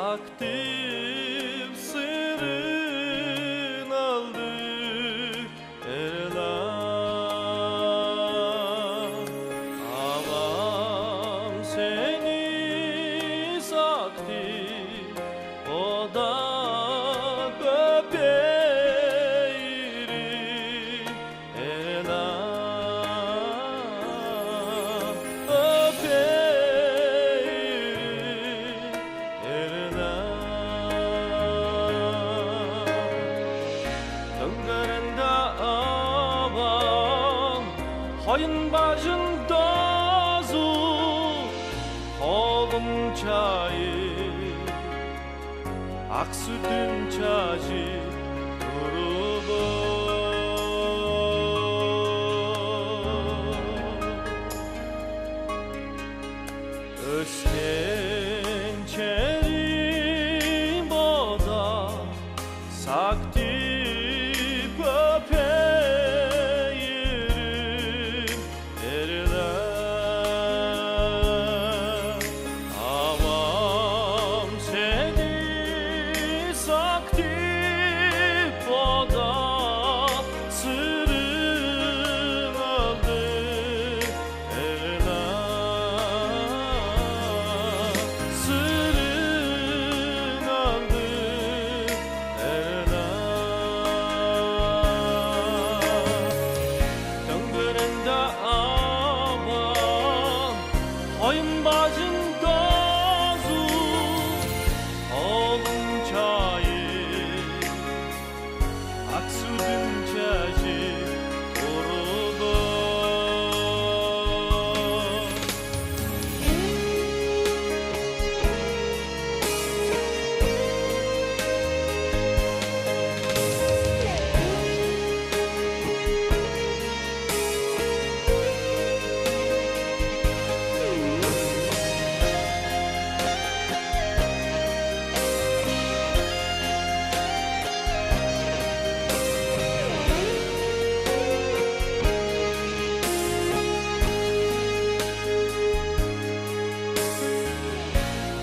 Aktif sırrın aldık erler. Avam seni saktif o da öpeyri erler. Koyun başında zu oğlum çayı ak sütün çacı durup Özken çerim boda sakti Oyun başında zu oğlum çayı ak sütün çacı durup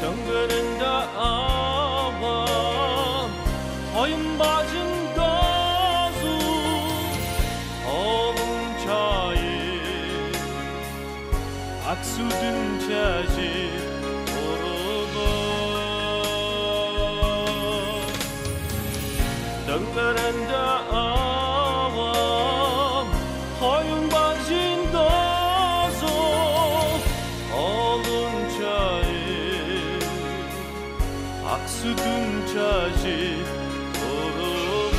Döngüründe avam Oyun başında zu oğlum çayı ak sütün çacı durup Döngüründe avam Oyun başında zu oğlum çayı ak sütün çacı durup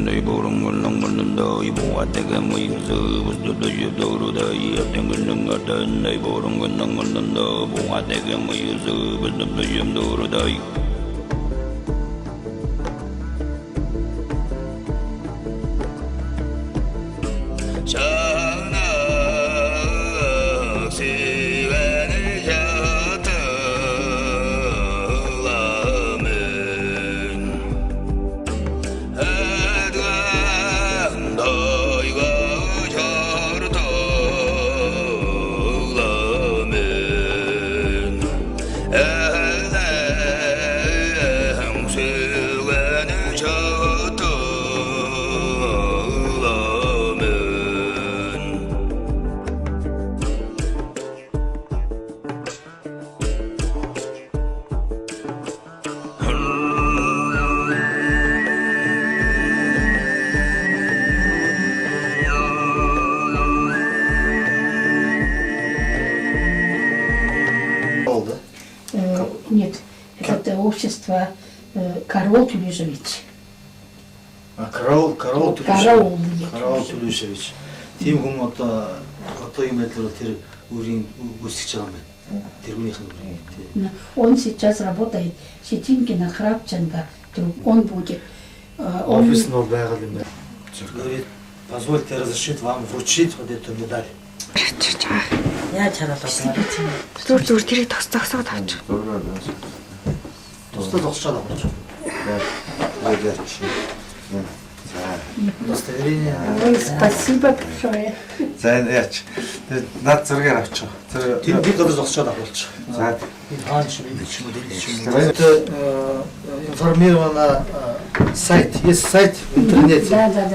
They borong along one and the Ibo Atega Muzu was the Yodo the Yatangan Garden, they borong along one and the Boatega Muzu was the Yamdo Dai. Shana, see, нет. Это общество Караул Тюлежевич. Караул Караул Тюлежевич. Тийм хүн одоо юм байдлаар тэр үрийн үсгэж байгаа юм байна. Тэргүүнийх нь. Он сейчас работает Щетинки на Храпченко. Он будет. Офис нол байгаль юм байна. Позвольте разрешить вам вручить вот эту медаль. Яаж харуулах вэ? Зүгээр тэрийг тосцогсоод авч. Тусдаа зогсчаад авах. Удостоверение. Ой, спасибо большое. За яач. Над зургаар авчих. Тэр бид гадар зогсчоод авах. За хаанч это информировано сайт. Есть сайт в интернете. Да.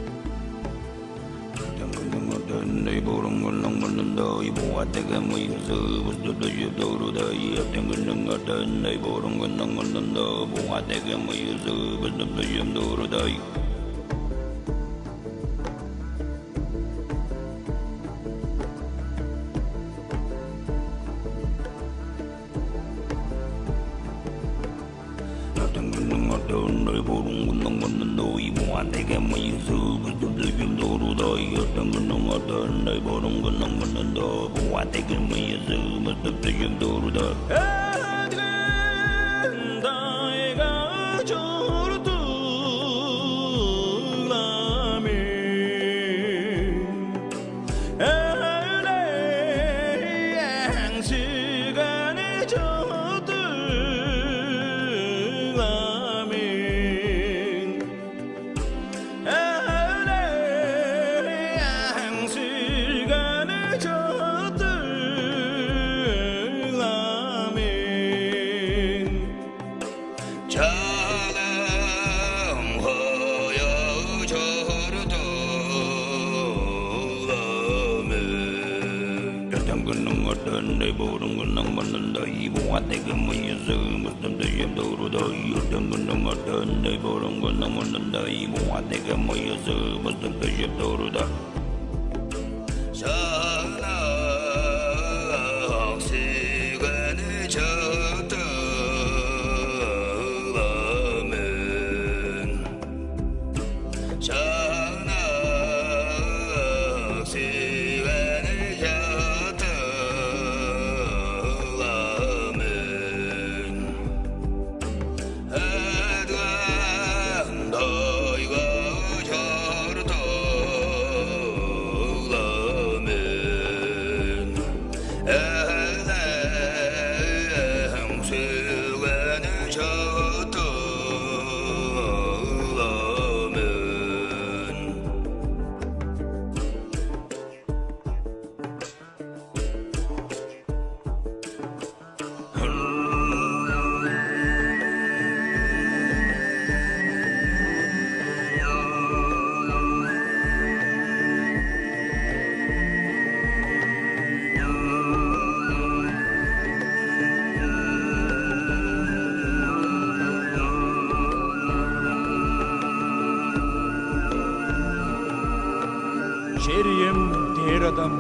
Şeriyem der adam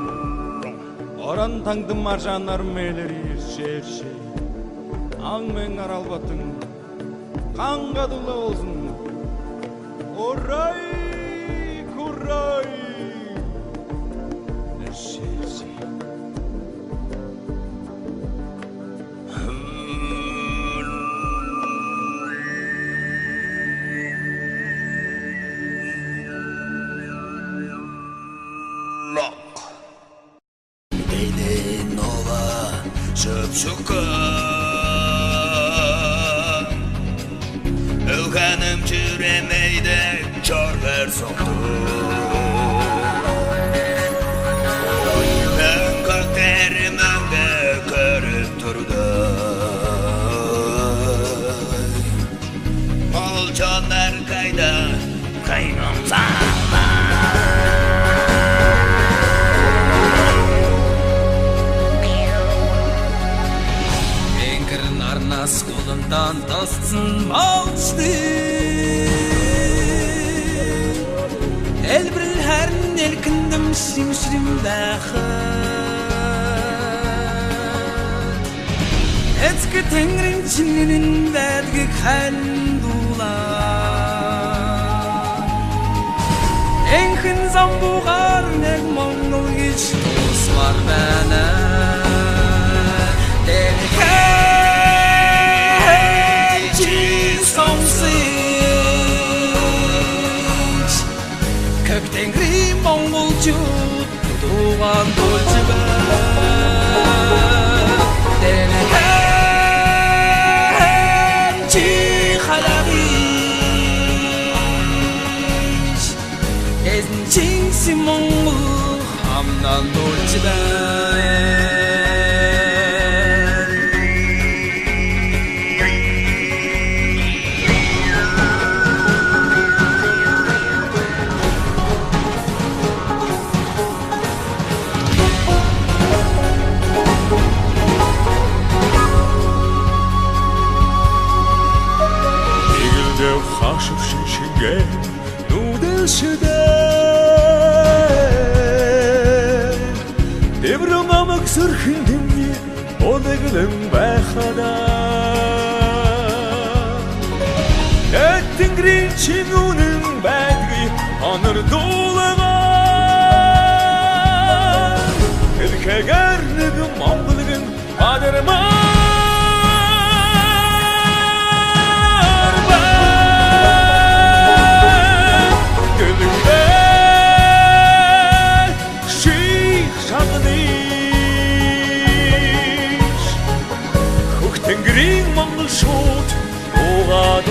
Oran tangdım marjanlar meleri şer şey Aң мен аралбатын Қанғадылы olsun Орай курай Şer şey Şıpşıkı Ülkenim çüremeyde körler soktu Ben kalkterim önde körüp durdu Olcanlar kayda kaynım sağla Arnas kolundan tastsın bağıştı Elbril her nelkindim şimşrim dağıt Et эцэг тэнгэрийн чиний байдгийг хандуулаа энхэн замбуугаар нэг Монгол гэж тусмар байна Тэнгэрийн монголчууд дууган дуулж байна Тэрхэн чи халагич эзэн чинси монгол хамнан дуулж байна хашив шиншингээ нүдэлшдээ Дэврэн амаг сөрхөн дэмний одэглэн байхадаа Тэнгэрийн чинүүнэн байдгийг онор дуулаа Элхэгээр нэг монголгэн бадэрмаа Тэнгэрийн монгол шууд угаад